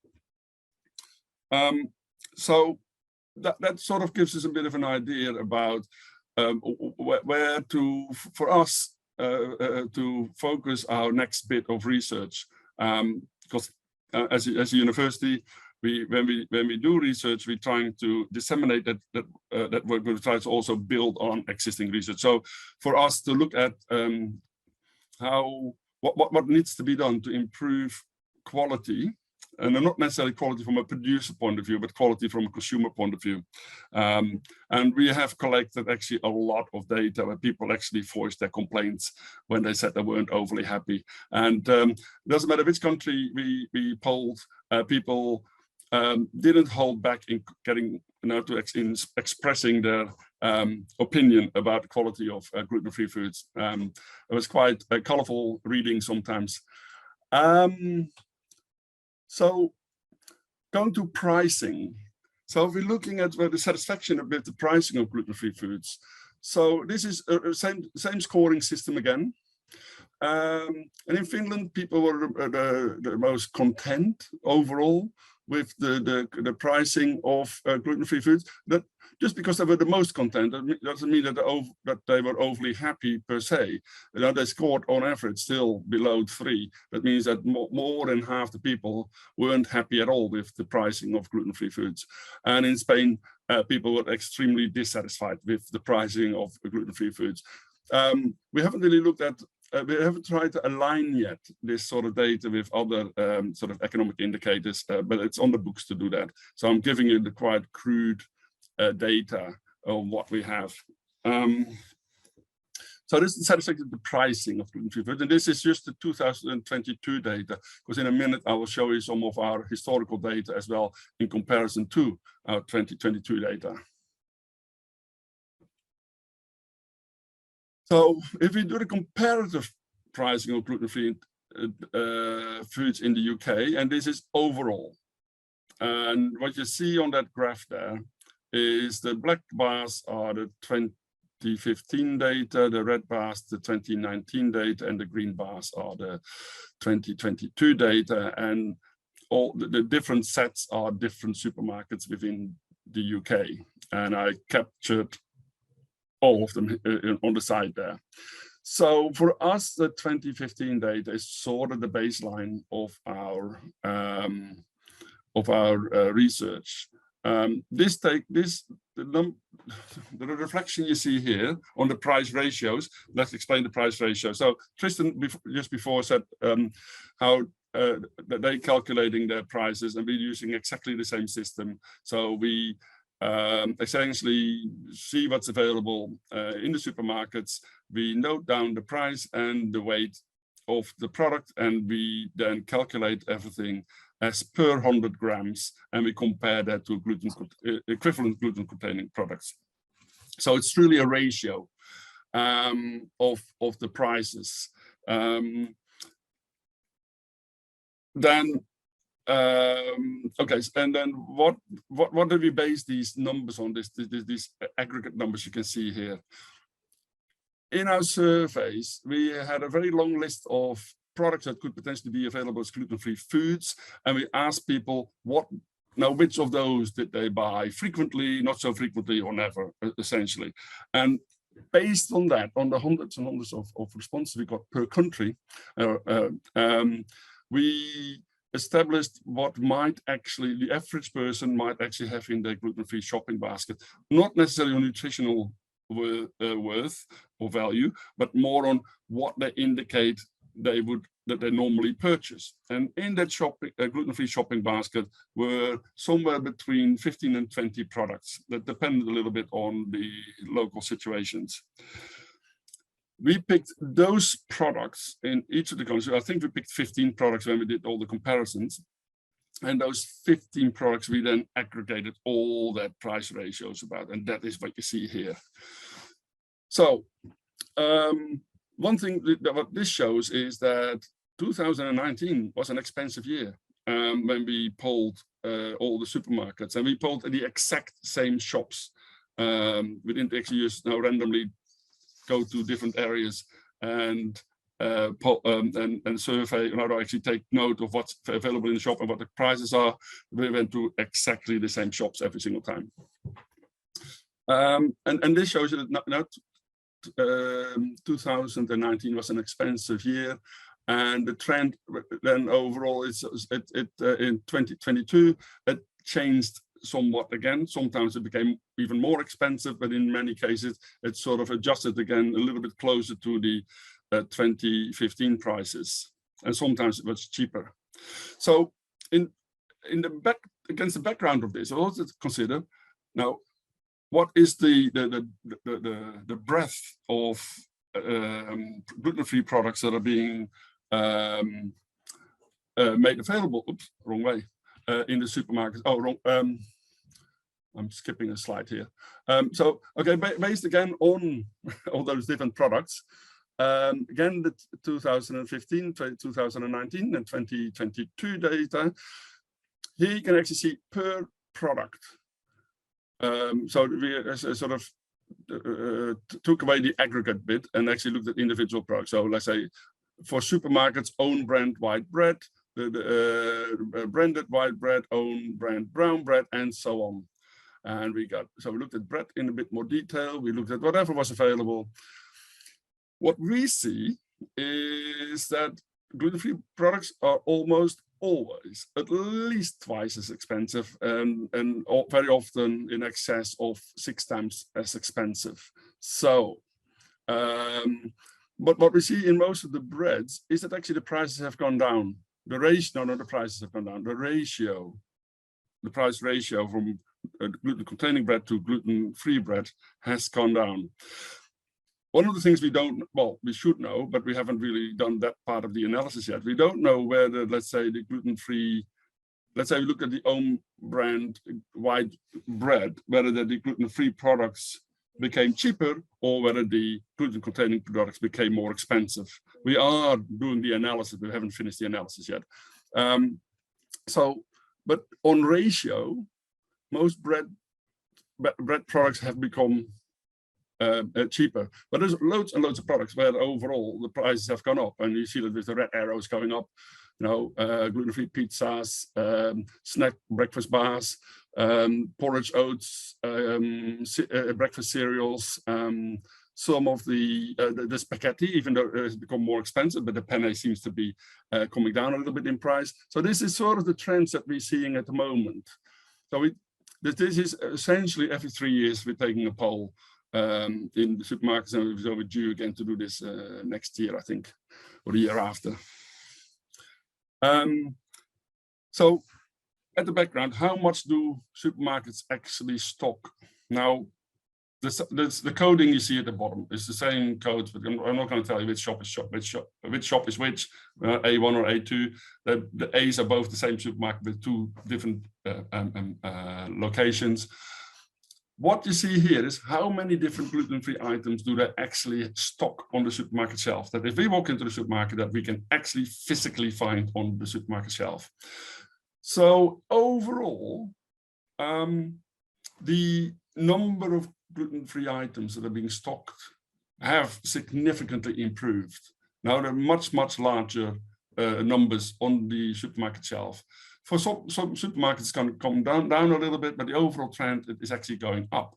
So that sort of gives us a bit of an idea about where to, for us, to focus our next bit of research. Because as a university, when we do research, we're trying to disseminate that work, but we try to also build on existing research. So for us to look at what needs to be done to improve quality, and not necessarily quality from a producer point of view, but quality from a consumer point of view. And we have collected actually a lot of data where people actually voiced their complaints when they said they weren't overly happy. And it doesn't matter which country we polled, people didn't hold back in getting in expressing their opinion about the quality of gluten-free foods. It was quite a colorful reading sometimes. So going to pricing. So if we're looking at the satisfaction with the pricing of gluten-free foods. So this is a same scoring system again. And in Finland, people were the most content overall with the pricing of gluten-free foods. That just because they were the most content, that doesn't mean that they were overly happy per se. You know, they scored on average still below 3. That means that more than half the people weren't happy at all with the pricing of gluten-free foods. And in Spain, people were extremely dissatisfied with the pricing of gluten-free foods. We haven't really looked at we haven't tried to align yet this sort of data with other sort of economic indicators, but it's on the books to do that. So I'm giving you the quite crude data on what we have. So this is the satisfaction of the pricing of gluten-free food, and this is just the 2022 data, because in a minute I will show you some of our historical data as well in comparison to our 2022 data. So if we do the comparative pricing of gluten-free foods in the UK, and this is overall, and what you see on that graph there is the black bars are the 2015 data, the red bars the 2019 data, and the green bars are the 2022 data, and all the different sets are different supermarkets within the UK, and I captured all of them on the side there. So for us, the 2015 data is sort of the baseline of our research. The reflection you see here on the price ratios. Let's explain the price ratio. So Tristan just before said how they're calculating their prices, and we're using exactly the same system. So we essentially see what's available in the supermarkets. We note down the price and the weight of the product, and we then calculate everything as per 100 grams, and we compare that to equivalent gluten-containing products. So it's really a ratio of the prices. Okay, and then what do we base these numbers on? These aggregate numbers you can see here. In our surveys, we had a very long list of products that could potentially be available as gluten-free foods, and we asked people which of those did they buy frequently, not so frequently, or never, essentially. And based on that, on the hundreds and hundreds of responses we got per country, we established what the average person might actually have in their gluten-free shopping basket, not necessarily on nutritional worth or value, but more on what they indicate that they normally purchase. And in that gluten-free shopping basket were somewhere between 15 and 20 products that depended a little bit on the local situations. We picked those products in each of the countries. I think we picked 15 products when we did all the comparisons. And those 15 products, we then aggregated all their price ratios about, and that is what you see here. So one thing that what this shows is that 2019 was an expensive year when we polled all the supermarkets, and we polled the exact same shops. We didn't actually just randomly go to different areas and survey, or actually take note of what's available in the shop and what the prices are. We went to exactly the same shops every single time. And this shows you that 2019 was an expensive year, and the trend then overall is in 2022 it changed somewhat again. Sometimes it became even more expensive, but in many cases it sort of adjusted again a little bit closer to the 2015 prices, and sometimes it was cheaper. So against the background of this, I also consider now what is the breadth of gluten-free products that are being made available. Oops, wrong way. In the supermarkets. Oh, wrong. I'm skipping a slide here. So, okay, based again on all those different products, again, the 2015, 2019, and 2022 data, here you can actually see per product. So we sort of took away the aggregate bit and actually looked at individual products. So let's say for supermarkets, own brand white bread, the branded white bread, own brand brown bread, and so on. And we looked at bread in a bit more detail. We looked at whatever was available. What we see is that gluten-free products are almost always at least twice as expensive, and very often in excess of 6 times as expensive. So, but what we see in most of the breads is that actually the prices have gone down. The ratio, no, the prices have gone down. The price ratio from gluten-containing bread to gluten-free bread has gone down. One of the things we should know, but we haven't really done that part of the analysis yet. We don't know whether, let's say, the gluten-free, let's say we look at the own brand white bread, whether the gluten-free products became cheaper or whether the gluten-containing products became more expensive. We are doing the analysis. We haven't finished the analysis yet. But on ratio, most bread products have become cheaper, but there's loads and loads of products where overall the prices have gone up, and you see that with the red arrows going up. You know, gluten-free pizzas, snack breakfast bars, porridge oats, breakfast cereals, some of the spaghetti, even though it has become more expensive, but the penne seems to be coming down a little bit in price. So this is sort of the trends that we're seeing at the moment. So this is essentially every 3 years we're taking a poll in the supermarkets, and we're due again to do this next year, I think, or the year after. So at the background, how much do supermarkets actually stock? Now, the coding you see at the bottom is the same codes, but I'm not going to tell you which shop is which shop is which, A1 or A2. The A's are both the same supermarket with two different locations. What you see here is how many different gluten-free items do they actually stock on the supermarket shelf, that if we walk into the supermarket, that we can actually physically find on the supermarket shelf. So overall, the number of gluten-free items that are being stocked have significantly improved. Now there are much, much larger numbers on the supermarket shelf. For some supermarkets, it's going to come down a little bit, but the overall trend is actually going up.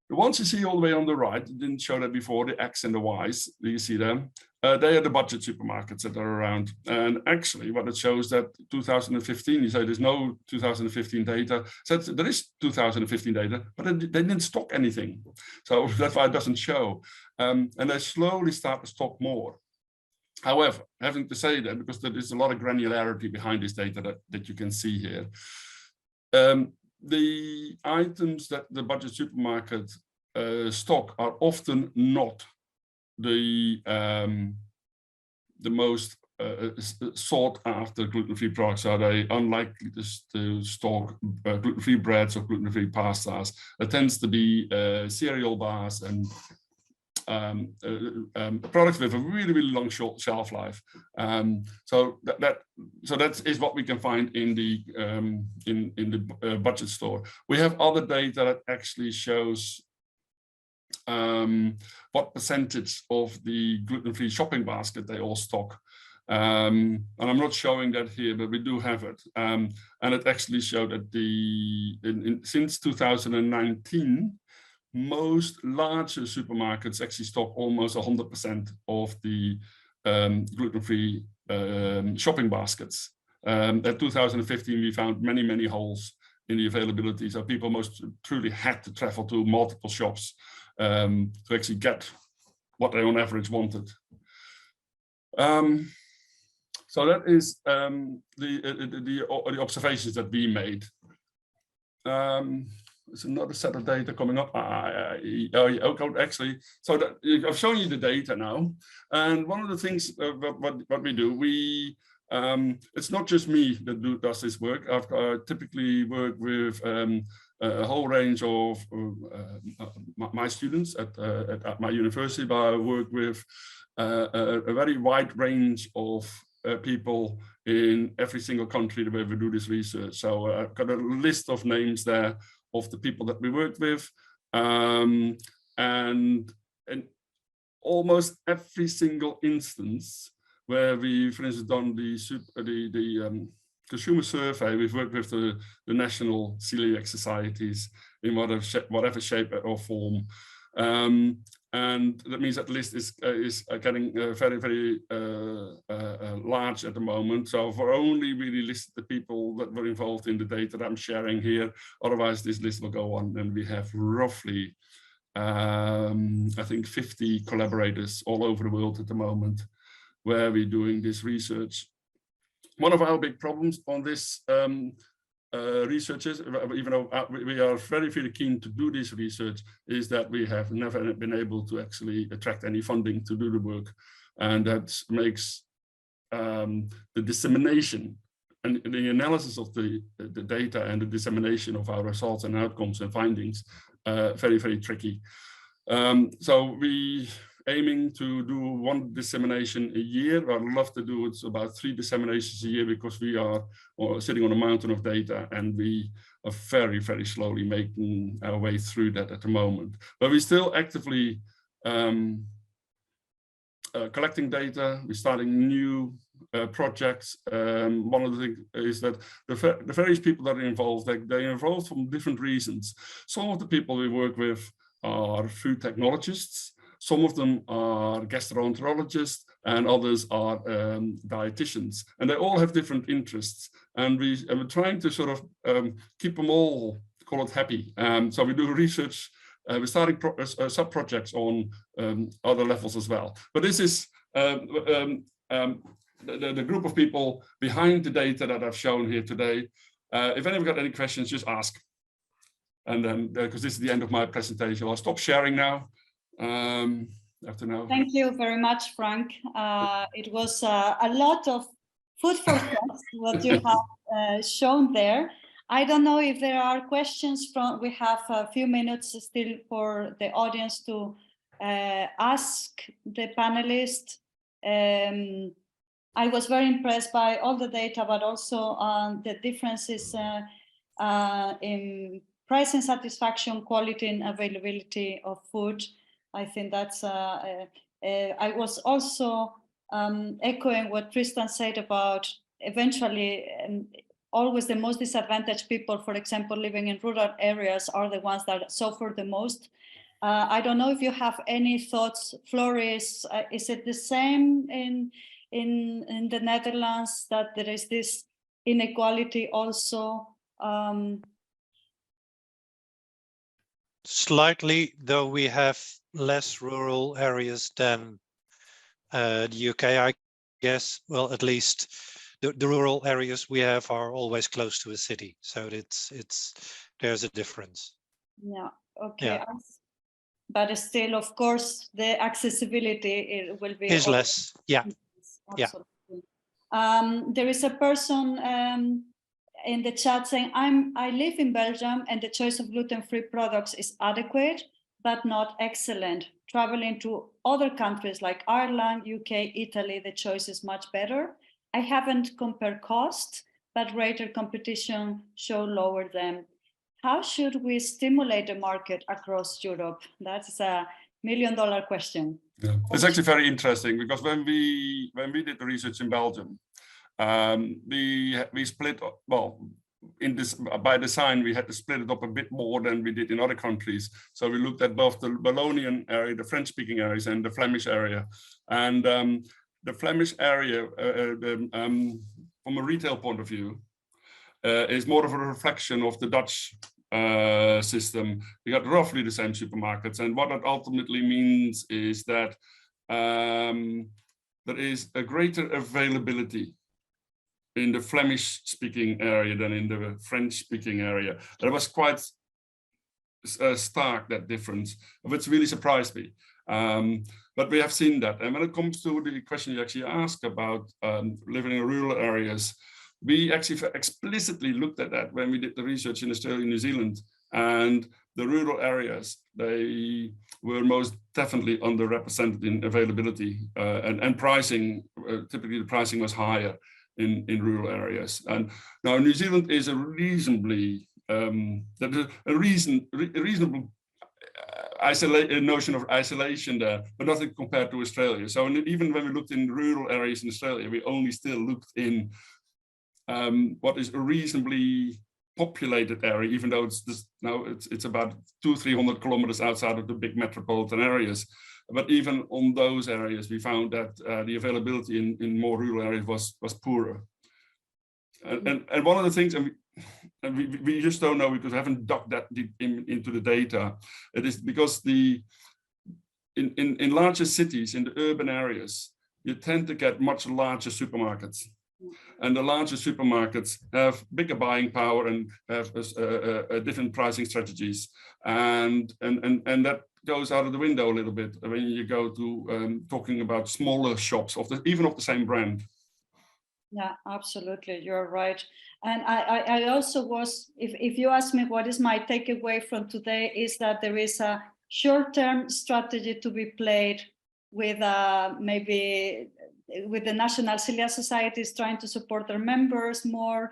The ones you see all the way on the right, I didn't show that before, the X and the Ys, do you see them? They are the budget supermarkets that are around. And actually what it shows that 2015, you say there's no 2015 data. So there is 2015 data, but they didn't stock anything. So that's why it doesn't show. And they slowly start to stock more. However, having to say that, because there is a lot of granularity behind this data that you can see here, the items that the budget supermarket stock are often not the most sought after gluten-free products. Are they unlikely to stock gluten-free breads or gluten-free pastas? It tends to be cereal bars and products with a really, really long shelf life. So that is what we can find in the budget store. We have other data that actually shows what percentage of the gluten-free shopping basket they all stock. And I'm not showing that here, but we do have it. And it actually showed that since 2019, most larger supermarkets actually stock almost 100% of the gluten-free shopping baskets. At 2015, we found many, many holes in the availability. So people most truly had to travel to multiple shops to actually get what they on average wanted. So that is the observations that we made. There's another set of data coming up. Actually, so that, I've shown you the data now. And one of the things what we do, it's not just me that does this work. I've typically work with a whole range of my students at my university, but I work with a very wide range of people in every single country where we do this research. So I've got a list of names there of the people that we work with, and in almost every single instance where we, for instance, done the consumer survey, we've worked with the national coeliac societies in whatever shape or form. And that means that the list is getting very, very large at the moment. So I've only really listed the people that were involved in the data that I'm sharing here. Otherwise, this list will go on, and we have roughly, I think, 50 collaborators all over the world at the moment where we're doing this research. One of our big problems on this research is, even though we are very, very keen to do this research, is that we have never been able to actually attract any funding to do the work. And that makes the dissemination and the analysis of the data and the dissemination of our results and outcomes and findings very, very tricky. So we aiming to do 1 dissemination a year. I'd love to do it about 3 disseminations a year, because we are sitting on a mountain of data, and we are very, very slowly making our way through that at the moment. But we're still actively collecting data. We're starting new projects. One of the things is that the various people that are involved, they're involved from different reasons. Some of the people we work with are food technologists. Some of them are gastroenterologists, and others are dietitians, and they all have different interests. And we're trying to sort of keep them all, call it happy. So we do research. We're starting sub-projects on other levels as well. But this is the group of people behind the data that I've shown here today. If anyone got any questions, just ask. And then, because this is the end of my presentation, I'll stop sharing now. After now. Thank you very much, Frank. It was a lot of food for thought what you have shown there. I don't know if there are questions from. We have a few minutes still for the audience to ask the panelists. I was very impressed by all the data, but also the differences in price and satisfaction, quality and availability of food. I think that's, I was also echoing what Tristan said about eventually always the most disadvantaged people, for example, living in rural areas, are the ones that suffer the most. I don't know if you have any thoughts, Floris, is it the same in the Netherlands, that there is this inequality also? Slightly, though we have less rural areas than the UK, I guess. Well, at least the rural areas we have are always close to a city, so there's a difference. Yeah. Okay. Yeah. But still, of course, the accessibility will be is less. Yeah. Absolutely. Yeah. There is a person in the chat saying, I live in Belgium and the choice of gluten-free products is adequate, but not excellent. Traveling to other countries like Ireland, UK, Italy, the choice is much better. I haven't compared cost, but greater competition show lower than. How should we stimulate the market across Europe? That's a $1 million question. Yeah. It's actually very interesting, because when we did the research in Belgium, we split, well, in this by design we had to split it up a bit more than we did in other countries. So we looked at both the Wallonian area, the French-speaking areas, and the Flemish area. And the Flemish area, from a retail point of view, is more of a reflection of the Dutch system. We got roughly the same supermarkets, and what that ultimately means is that there is a greater availability in the Flemish-speaking area than in the French-speaking area. That was quite stark, that difference, which really surprised me. But we have seen that. And when it comes to the question you actually asked about living in rural areas, we actually explicitly looked at that when we did the research in Australia and New Zealand. And the rural areas, they were most definitely underrepresented in availability and pricing. Typically, the pricing was higher in rural areas. And now New Zealand is a reasonably reasonable notion of isolation there, but nothing compared to Australia. So even when we looked in rural areas in Australia, we only still looked in what is a reasonably populated area, even though it's about 200-300 kilometers outside of the big metropolitan areas. But even on those areas, we found that the availability in more rural areas was poorer. And one of the things, and we just don't know because we haven't dug that deep into the data. It is because in larger cities, in the urban areas, you tend to get much larger supermarkets. And the larger supermarkets have bigger buying power and have different pricing strategies. And that goes out of the window a little bit when you go to talking about smaller shops, even of the same brand. Yeah, absolutely. You're right. And I also was, if you ask me what is my takeaway from today, is that there is a short-term strategy to be played with maybe with the national celiac societies trying to support their members more.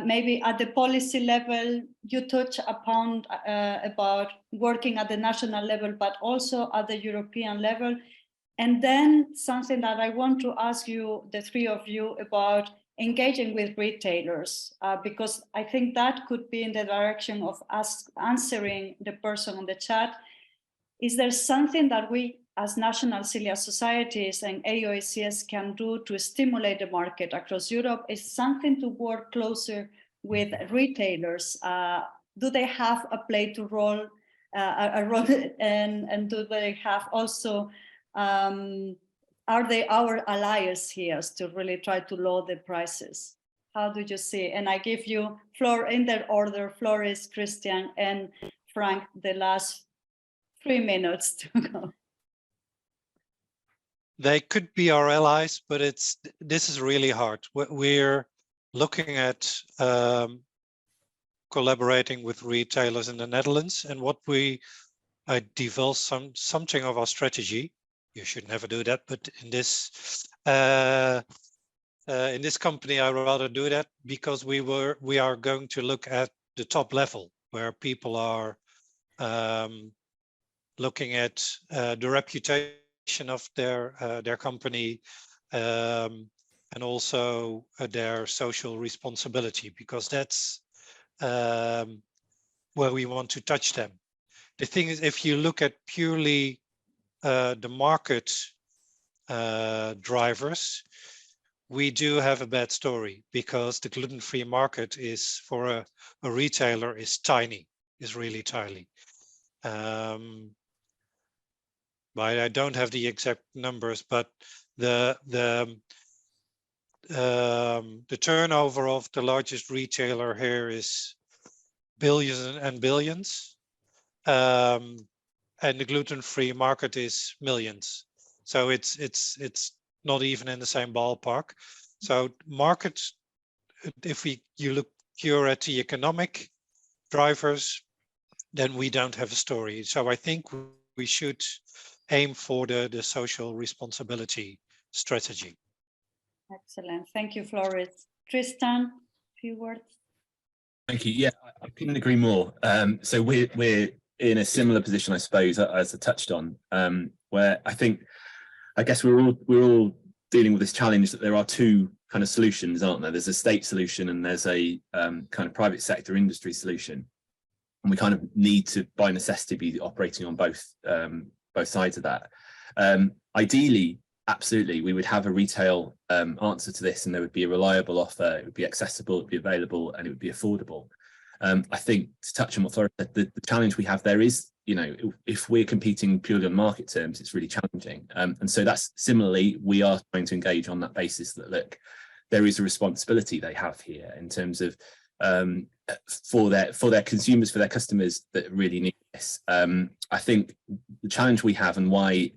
Maybe at the policy level, you touch upon about working at the national level, but also at the European level. And then something that I want to ask you, the three of you, about engaging with retailers, because I think that could be in the direction of us answering the person on the chat. Is there something that we as national celiac societies and AOACS can do to stimulate the market across Europe? Is something to work closer with retailers? Do they have a play to role, a role, and do they have also, are they our allies here to really try to lower the prices? How do you see? And I give you floor in their order, Floris, Christian, and Frank, the last 3 minutes to go. They could be our allies, but this is really hard. We're looking at collaborating with retailers in the Netherlands, and what I developed something of our strategy. You should never do that, but in this company, I rather do that because we are going to look at the top level where people are looking at the reputation of their company and also their social responsibility, because that's where we want to touch them. The thing is, if you look at purely the market drivers, we do have a bad story, because the gluten-free market is, for a retailer, is tiny, is really tiny. But I don't have the exact numbers, but the turnover of the largest retailer here is billions and billions, and the gluten-free market is millions. So it's not even in the same ballpark. So market, if you look pure at the economic drivers, then we don't have a story. So I think we should aim for the social responsibility strategy. Excellent. Thank you, Floris. Tristan, a few words. Thank you. Yeah, I couldn't agree more. So we're in a similar position, I suppose, as I touched on, where I guess we're all dealing with this challenge that there are two kind of solutions, aren't there? There's a state solution and there's a kind of private sector industry solution, and we kind of need to, by necessity, be operating on both sides of that. Ideally, absolutely, we would have a retail answer to this, and there would be a reliable offer. It would be accessible, it would be available, and it would be affordable. I think, to touch on what Flora said, the challenge we have there is, if we're competing purely on market terms, it's really challenging. And so that's similarly, we are trying to engage on that basis that, look, there is a responsibility they have here in terms of for their consumers, for their customers that really need this. I think the challenge we have, and why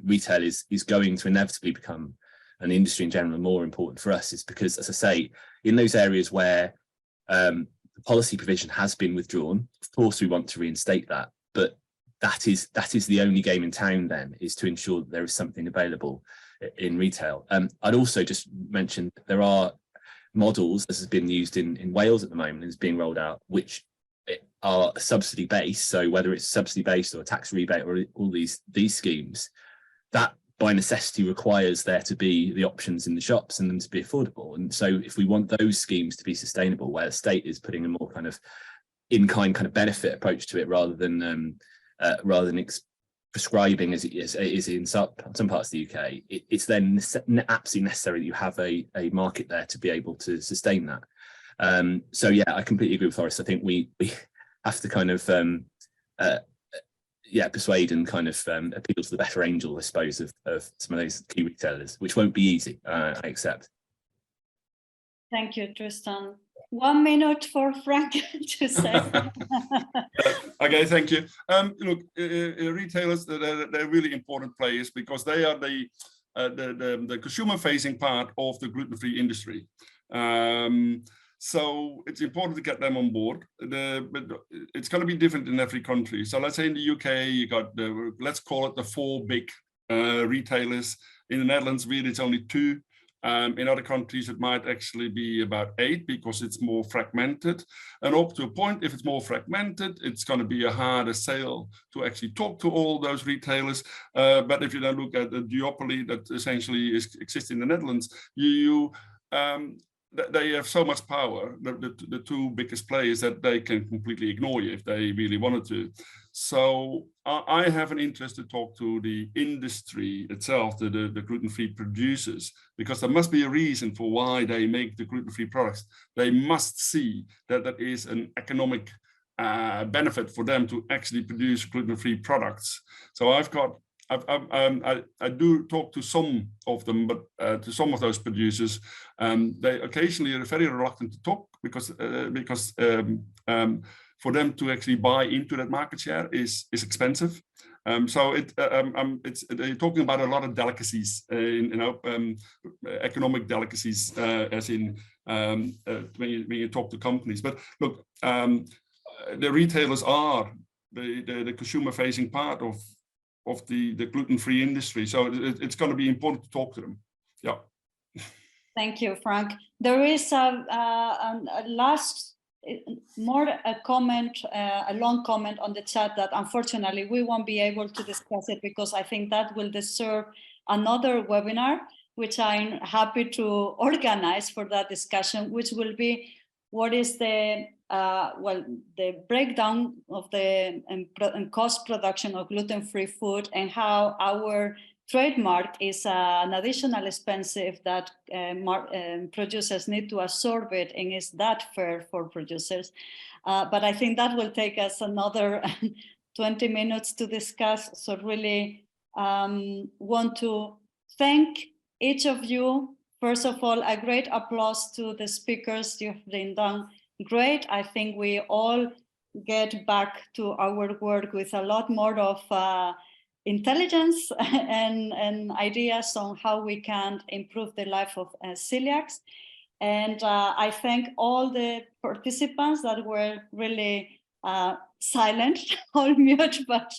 retail is going to inevitably become, an industry in general, more important for us, is because, as I say, in those areas where the policy provision has been withdrawn, of course we want to reinstate that, but that is the only game in town then, is to ensure that there is something available in retail. I'd also just mention there are models, as has been used in Wales at the moment, is being rolled out, which are subsidy based. So whether it's subsidy based or a tax rebate or all these schemes, that by necessity requires there to be the options in the shops and them to be affordable. And so if we want those schemes to be sustainable, where the state is putting a more kind of in-kind kind of benefit approach to it, rather than prescribing as it is in some parts of the UK, it's then absolutely necessary that you have a market there to be able to sustain that. So yeah, I completely agree with Forrest. I think we have to kind of persuade and kind of appeal to the better angel, I suppose, of some of those key retailers, which won't be easy, I accept. Thank you, Tristan. 1 minute for Frank to say. Okay, thank you. Look, retailers, they're really important players, because they are the the consumer-facing part of the gluten-free industry. So it's important to get them on board. But it's going to be different in every country. So let's say in the UK, you got let's call it the 4 big retailers. In the Netherlands, really, it's only 2. In other countries, it might actually be about 8 because it's more fragmented. And up to a point, if it's more fragmented, it's going to be a harder sale to actually talk to all those retailers. But if you then look at the duopoly that essentially exists in the Netherlands, they have so much power, the 2 biggest players, that they can completely ignore you if they really wanted to. So I have an interest to talk to the industry itself, the gluten-free producers, because there must be a reason for why they make the gluten-free products. They must see that that is an economic benefit for them to actually produce gluten-free products. So I do talk to some of them, but to some of those producers, they occasionally are very reluctant to talk because for them to actually buy into that market share is expensive. So they're talking about a lot of delicacies, economic delicacies, as in when you talk to companies. But look, the retailers are the consumer-facing part of the gluten-free industry. So it's going to be important to talk to them. Yeah. Thank you, Frank. There is a last, a comment, a long comment on the chat that unfortunately we won't be able to discuss it because I think that will deserve another webinar, which I'm happy to organize for that discussion, which will be what is the the breakdown of the cost production of gluten-free food and how our trademark is an additional expensive that producers need to absorb it, and is that fair for producers? But I think that will take us another 20 minutes to discuss. So really want to thank each of you. First of all, a great applause to the speakers. You've been done great. I think we all get back to our work with a lot more of intelligence and ideas on how we can improve the life of celiacs. And I thank all the participants that were really silent, all mute, but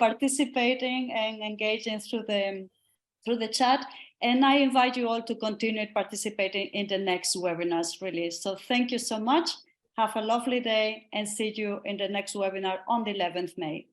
participating and engaging through the chat. And I invite you all to continue participating in the next webinars release. So thank you so much. Have a lovely day and see you in the next webinar on the 11th May.